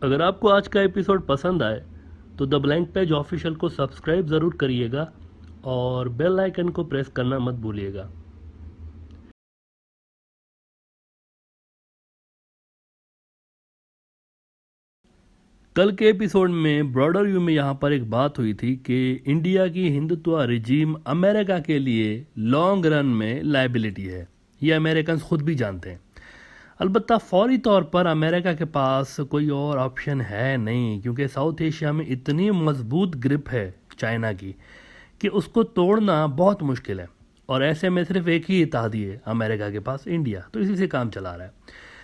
अगर आपको आज का एपिसोड पसंद आए तो द ब्लैंक पेज ऑफिशियल को सब्सक्राइब ज़रूर करिएगा और बेल आइकन को प्रेस करना मत भूलिएगा। कल के एपिसोड में ब्रॉडर व्यू में यहाँ पर एक बात हुई थी कि इंडिया की हिंदुत्व रिजीम अमेरिका के लिए लॉन्ग रन में लाइबिलिटी है। ये अमेरिकन खुद भी जानते हैं। अलबत्ता फौरी तौर पर अमेरिका के पास कोई और ऑप्शन है नहीं, क्योंकि साउथ एशिया में इतनी मजबूत ग्रिप है चाइना की कि उसको तोड़ना बहुत मुश्किल है। और ऐसे में सिर्फ एक ही इत्तेहादी है अमेरिका के पास, इंडिया, तो इसी से काम चला रहा है।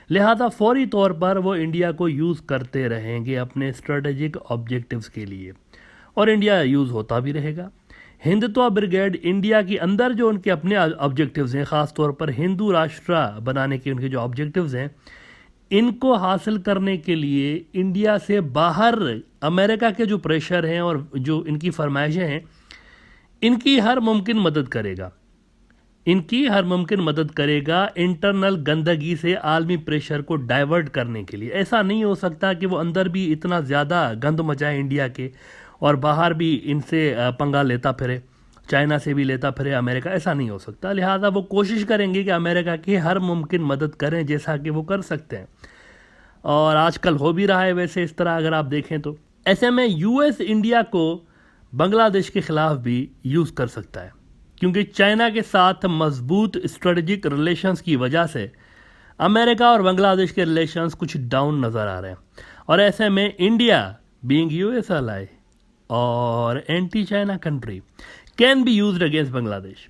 लिहाजा फौरी तौर पर वो इंडिया को यूज़ करते रहेंगे अपने स्ट्रेटेजिक ऑब्जेक्टिव्स के लिए, और इंडिया यूज़ होता भी रहेगा। हिंदुत्व ब्रिगेड इंडिया के अंदर जो उनके अपने ऑब्जेक्टिव्स हैं, ख़ास तौर पर हिंदू राष्ट्र बनाने के उनके जो ऑब्जेक्टिव्स हैं, इनको हासिल करने के लिए इंडिया से बाहर अमेरिका के जो प्रेशर हैं और जो इनकी फरमाइशें हैं, इनकी हर मुमकिन मदद करेगा। इंटरनल गंदगी से आलमी प्रेशर को डाइवर्ट करने के लिए। ऐसा नहीं हो सकता कि वो अंदर भी इतना ज़्यादा गंद मचाए इंडिया के और बाहर भी इनसे पंगा लेता फिरे, चाइना से भी लेता फिरे अमेरिका। ऐसा नहीं हो सकता। लिहाजा वो कोशिश करेंगे कि अमेरिका की हर मुमकिन मदद करें, जैसा कि वो कर सकते हैं और आजकल हो भी रहा है वैसे इस तरह अगर आप देखें तो। ऐसे में यूएस इंडिया को बांग्लादेश के खिलाफ भी यूज़ कर सकता है, क्योंकि चाइना के साथ मजबूत स्ट्रेटजिक रिलेशंस की वजह से अमेरिका और बांग्लादेश के रिलेशंस कुछ डाउन नज़र आ रहे हैं। और ऐसे में इंडिया बीइंग यूएस अलाई और anti China country can be used against Bangladesh,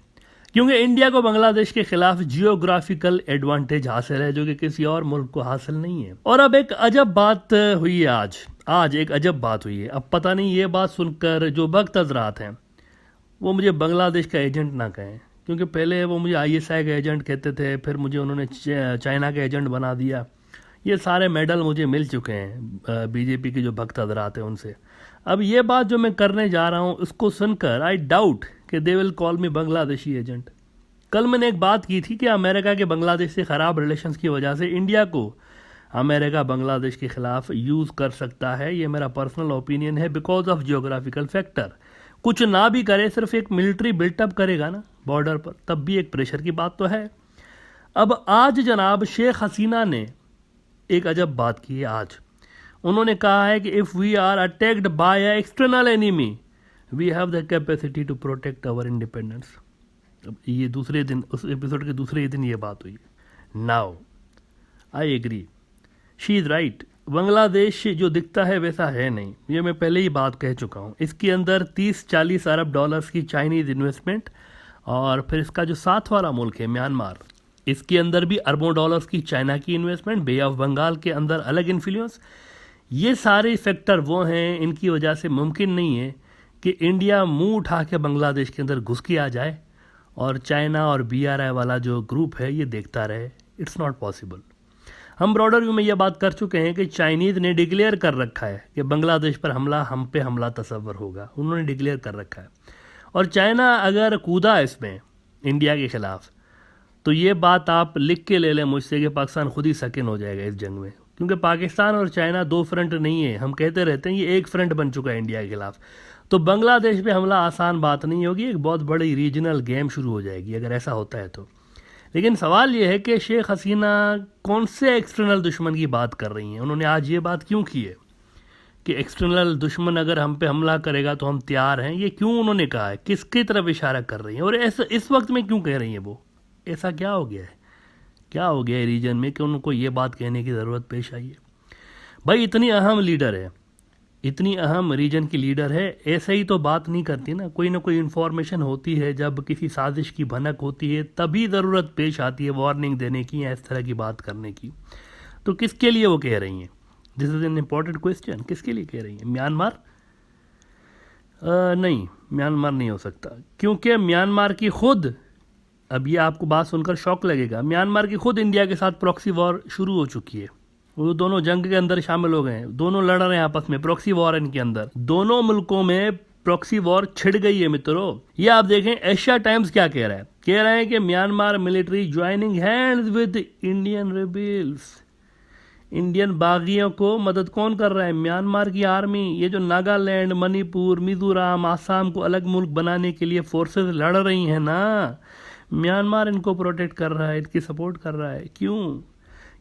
क्योंकि इंडिया को बांग्लादेश के खिलाफ जियोग्राफिकल एडवांटेज हासिल है जो कि किसी और मुल्क को हासिल नहीं है। और अब एक अजब बात हुई है आज एक अजब बात हुई है। अब पता नहीं ये बात सुनकर जो भक्त हजरात हैं वो मुझे बांग्लादेश का एजेंट ना कहें, क्योंकि पहले वो मुझे आईएसआई का एजेंट कहते थे, फिर मुझे उन्होंने चाइना का एजेंट बना दिया। ये सारे मेडल मुझे मिल चुके हैं बीजेपी के जो भक्त हजरात हैं उनसे। अब ये बात जो मैं करने जा रहा हूँ उसको सुनकर आई डाउट कि they will call me Bangladeshi agent. कल मैंने एक बात की थी कि अमेरिका के बांग्लादेश से ख़राब रिलेशंस की वजह से इंडिया को अमेरिका बांग्लादेश के ख़िलाफ़ यूज़ कर सकता है। ये मेरा पर्सनल ओपिनियन है, बिकॉज ऑफ जियोग्राफिकल फैक्टर। कुछ ना भी करे, सिर्फ एक मिलिट्री बिल्टअप करेगा ना बॉर्डर पर, तब भी एक प्रेशर की बात तो है। अब आज जनाब शेख हसीना ने एक अजब बात की है। आज उन्होंने कहा है कि if we are attacked by a external enemy we have the capacity to protect our independence. अब ये दूसरे दिन, उस एपिसोड के दूसरे दिन ये बात हुई। Now I agree, she is right. Bangladesh जो दिखता है वैसा है नहीं, ये मैं पहले ही बात कह चुका हूँ। इसके अंदर 30-40 अरब डॉलर्स की चाइनीज़ इन्वेस्टमेंट, और फिर इसका जो साथ वाला मुल्क है म्यांमार, इसके अंदर भी अरबों डॉलर्स की चाइना की इन्वेस्टमेंट, बे ऑफ बंगाल के अंदर अलग इन्फ्लुएंस। ये सारे फैक्टर वो हैं, इनकी वजह से मुमकिन नहीं है कि इंडिया मुंह उठा के बांग्लादेश के अंदर घुस के आ जाए और चाइना और बीआरआई वाला जो ग्रुप है ये देखता रहे। It's not possible. हम ब्रॉडर व्यू में ये बात कर चुके हैं कि चाइनीज़ ने डिक्लेयर कर रखा है कि बांग्लादेश पर हमला, हम पे हमला तस्वर होगा। उन्होंने डिक्लेयर कर रखा है। और चाइना अगर कूदा इसमें इंडिया के ख़िलाफ़, तो ये बात आप लिख के ले लें मुझसे कि पाकिस्तान खुद ही सेकंड हो जाएगा इस जंग में, क्योंकि पाकिस्तान और चाइना दो फ्रंट नहीं है। हम कहते रहते हैं ये एक फ्रंट बन चुका है इंडिया के खिलाफ। तो बांग्लादेश पे हमला आसान बात नहीं होगी, एक बहुत बड़ी रीजनल गेम शुरू हो जाएगी अगर ऐसा होता है तो। लेकिन सवाल ये है कि शेख हसीना कौन से एक्सटर्नल दुश्मन की बात कर रही हैं। उन्होंने आज ये बात क्यों की है कि एक्सटर्नल दुश्मन अगर हम पे हमला करेगा तो हम तैयार हैं। ये क्यों उन्होंने कहा है, किसकी तरफ इशारा कर रही हैं, और ऐसा इस वक्त में क्यों कह रही हैं वो? ऐसा क्या हो गया है, क्या हो गया है रीजन में कि उनको ये बात कहने की ज़रूरत पेश आई है? भाई इतनी अहम लीडर है, इतनी अहम रीजन की लीडर है, ऐसे ही तो बात नहीं करती ना कोई इन्फॉर्मेशन होती है। जब किसी साजिश की भनक होती है तभी ज़रूरत पेश आती है वार्निंग देने की या इस तरह की बात करने की। तो किसके लिए वो कह रही हैं? This is an important question. किसके लिए कह रही हैं? म्यांमार? नहीं, म्यांमार नहीं हो सकता, क्योंकि म्यांमार की खुद, अब ये आपको बात सुनकर शौक लगेगा, म्यांमार की खुद इंडिया के साथ प्रॉक्सी वॉर शुरू हो चुकी है। वो दोनों जंग के अंदर शामिल हो गए हैं, दोनों लड़ रहे हैं आपस में, प्रॉक्सी वॉर इनके अंदर। दोनों मुल्कों में प्रॉक्सी वॉर छिड़ गई है मित्रों। ये आप देखें एशिया टाइम्स क्या कह रहा है, कह रहे हैं कि Myanmar military joining hands with Indian rebels. Indian बागियों को मदद कौन कर रहा है? म्यांमार की आर्मी। ये जो नागालैंड, मणिपुर, मिजोरम, आसाम को अलग मुल्क बनाने के लिए फोर्सेस लड़ रही हैं ना, म्यांमार इनको प्रोटेक्ट कर रहा है, इनकी सपोर्ट कर रहा है। क्यों?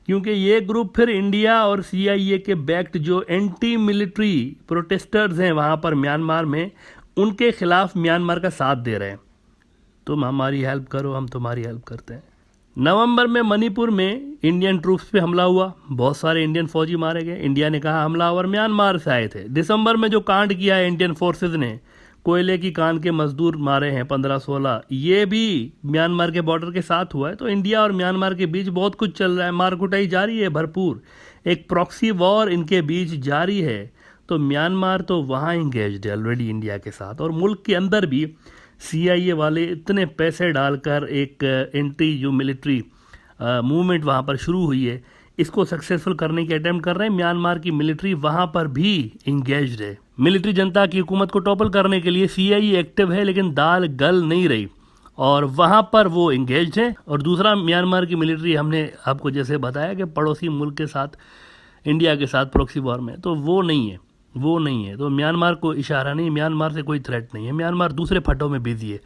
क्योंकि ये ग्रुप फिर इंडिया और CIA के बैक्ड जो एंटी मिलिट्री प्रोटेस्टर्स हैं वहाँ पर म्यांमार में, उनके खिलाफ म्यांमार का साथ दे रहे हैं। तुम हमारी हेल्प करो, हम तुम्हारी हेल्प करते हैं। नवंबर में मणिपुर में इंडियन ट्रूप्स पे हमला हुआ, बहुत सारे इंडियन फौजी मारे गए। इंडिया ने कहा हमलावर म्यांमार से आए थे। दिसंबर में जो कांड किया है इंडियन फोर्सेज ने, कोयले की कान के मजदूर मारे हैं 15-16, ये भी म्यांमार के बॉर्डर के साथ हुआ है। तो इंडिया और म्यांमार के बीच बहुत कुछ चल रहा है, मारकुटाई जारी है भरपूर, एक प्रॉक्सी वॉर इनके बीच जारी है। तो म्यांमार तो वहाँ इंगेज्ड है ऑलरेडी इंडिया के साथ, और मुल्क के अंदर भी CIA वाले इतने पैसे डालकर एक एंटी जो मिलिट्री मूवमेंट वहाँ पर शुरू हुई है, इसको सक्सेसफुल करने की अटेम्प्ट कर रहे हैं। म्यांमार की मिलिट्री वहाँ पर भी इंगेज्ड है। मिलिट्री जनता की हुकूमत को टॉपल करने के लिए CIA एक्टिव है, लेकिन दाल गल नहीं रही और वहाँ पर वो इंगेज्ड है। और दूसरा, म्यांमार की मिलिट्री, हमने आपको जैसे बताया कि पड़ोसी मुल्क के साथ, इंडिया के साथ प्रॉक्सी वॉर में, तो वो नहीं है, वो नहीं है। तो म्यांमार को इशारा नहीं, म्यांमार से कोई थ्रेट नहीं है। म्यांमार दूसरे फटों में बिजी है,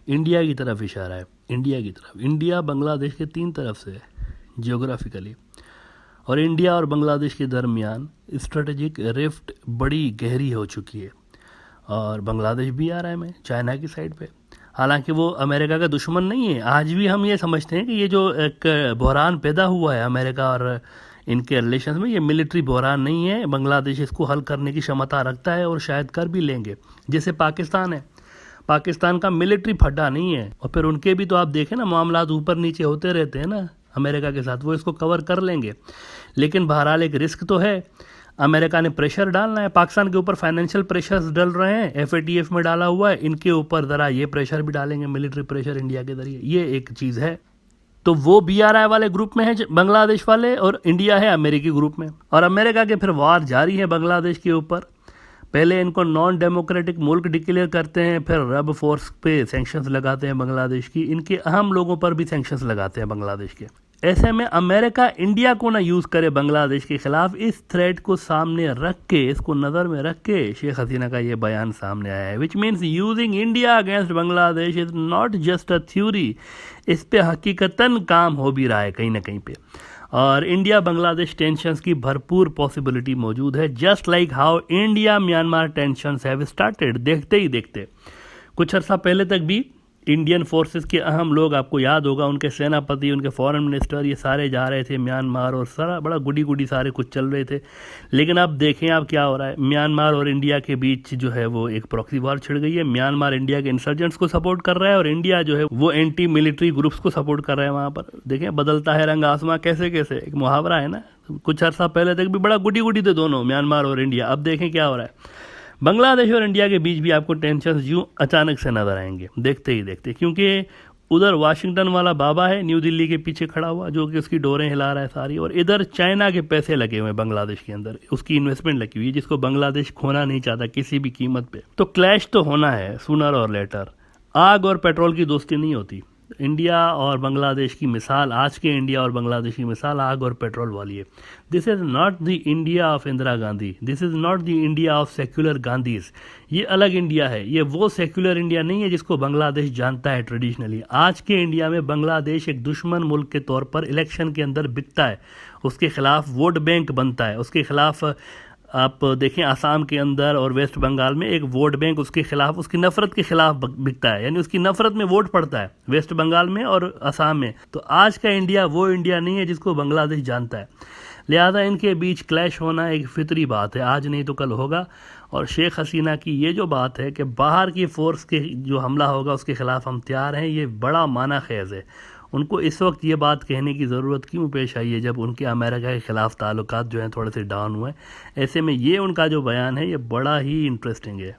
इंडिया की तरफ इशारा है, इंडिया की तरफ। इंडिया बांग्लादेश के 3 तरफ से है जियोग्राफिकली, और इंडिया और बांग्लादेश के दरमियान स्ट्रेटेजिक रिफ्ट बड़ी गहरी हो चुकी है। और बांग्लादेश भी आ रहा है में चाइना की साइड पे। हालांकि वो अमेरिका का दुश्मन नहीं है। आज भी हम ये समझते हैं कि ये जो एक बहरान पैदा हुआ है अमेरिका और इनके रिलेशन में, ये मिलिट्री बहरान नहीं है। बांग्लादेश इसको हल करने की क्षमता रखता है और शायद कर भी लेंगे। जैसे पाकिस्तान है, पाकिस्तान का मिलिट्री फटा नहीं है, और फिर उनके भी तो आप देखें ना, मामलात ऊपर नीचे होते रहते हैं ना अमेरिका के साथ, वो इसको कवर कर लेंगे। लेकिन बहरहाल एक रिस्क तो है। अमेरिका ने प्रेशर डालना है पाकिस्तान के ऊपर, फाइनेंशियल प्रेशर्स डल रहे हैं, FATF में डाला हुआ है, इनके ऊपर ज़रा ये प्रेशर भी डालेंगे, मिलिट्री प्रेशर इंडिया के जरिए। ये एक चीज़ है। तो वो BRI वाले ग्रुप में है बांग्लादेश वाले, और इंडिया है अमेरिकी ग्रुप में। और अमेरिका के फिर वार जारी है बांग्लादेश के ऊपर। पहले इनको नॉन डेमोक्रेटिक मुल्क डिक्लेयर करते हैं, फिर रब फोर्स पे सैंक्शंस लगाते हैं बांग्लादेश की, इनके अहम लोगों पर भी सैंक्शंस लगाते हैं बांग्लादेश के। ऐसे में अमेरिका इंडिया को ना यूज़ करे बांग्लादेश के खिलाफ, इस थ्रेट को सामने रख के, इसको नज़र में रख के शेख हसीना का ये बयान सामने आया है, which means using India against Bangladesh is not just a theory. इस पे हकीकतन काम हो भी रहा है कहीं ना कहीं पे। और इंडिया बांग्लादेश टेंशंस की भरपूर पॉसिबिलिटी मौजूद है, just like how India Myanmar tensions have started. देखते ही देखते कुछ अर्सा पहले तक भी इंडियन फोर्सेस के अहम लोग, आपको याद होगा, उनके सेनापति, उनके फॉरेन मिनिस्टर, ये सारे जा रहे थे म्यांमार, और सारा बड़ा गुडी गुडी सारे कुछ चल रहे थे। लेकिन अब देखें अब क्या हो रहा है, म्यांमार और इंडिया के बीच जो है वो एक प्रॉक्सी वॉर छिड़ गई है। म्यांमार इंडिया के इंसर्जेंट्स को सपोर्ट कर रहा है, और इंडिया जो है वो एंटी मिलिट्री ग्रुप्स को सपोर्ट कर रहा है वहाँ पर। देखें बदलता है रंग आसमां कैसे कैसे, एक मुहावरा है ना। कुछ अर्सा पहले तक भी बड़ा गुडी गुडी थे दोनों, म्यांमार और इंडिया। अब देखें क्या हो रहा है, बांग्लादेश और इंडिया के बीच भी आपको टेंशन यूं अचानक से नजर आएंगे देखते ही देखते। क्योंकि उधर वाशिंगटन वाला बाबा है न्यू दिल्ली के पीछे खड़ा हुआ, जो कि उसकी डोरें हिला रहा है सारी, और इधर चाइना के पैसे लगे हुए हैं बांग्लादेश के अंदर, उसकी इन्वेस्टमेंट लगी हुई है, जिसको बांग्लादेश खोना नहीं चाहता किसी भी कीमत पे। तो क्लैश तो होना है सूनर और लेटर। आग और पेट्रोल की दोस्ती नहीं होती। इंडिया और बांग्लादेश की मिसाल, आज के इंडिया और बांग्लादेश की मिसाल आग और पेट्रोल वाली है। This is not the India of Indira Gandhi, this is not the India of secular Gandhi's. ये अलग इंडिया है, ये वो सेक्युलर इंडिया नहीं है जिसको बांग्लादेश जानता है ट्रेडिशनली। आज के इंडिया में बांग्लादेश एक दुश्मन मुल्क के तौर पर इलेक्शन के अंदर बिकता है, उसके खिलाफ वोट बैंक बनता है, उसके खिलाफ आप देखें आसाम के अंदर और वेस्ट बंगाल में एक वोट बैंक उसके खिलाफ, उसकी नफरत के खिलाफ बिकता है, यानी उसकी नफरत में वोट पड़ता है वेस्ट बंगाल में और आसाम में। तो आज का इंडिया वो इंडिया नहीं है जिसको बांग्लादेश जानता है। लिहाजा इनके बीच क्लैश होना एक फितरी बात है, आज नहीं तो कल होगा। और शेख हसीना की ये जो बात है कि बाहर की फोर्स के जो हमला होगा उसके खिलाफ हम तैयार हैं, ये बड़ा माना खेज़ है। उनको इस वक्त ये बात कहने की ज़रूरत क्यों पेश आई है जब उनके अमेरिका के ख़िलाफ़ ताल्लुकात जो हैं थोड़े से डाउन हुए। ऐसे में ये उनका जो बयान है ये बड़ा ही इंटरेस्टिंग है।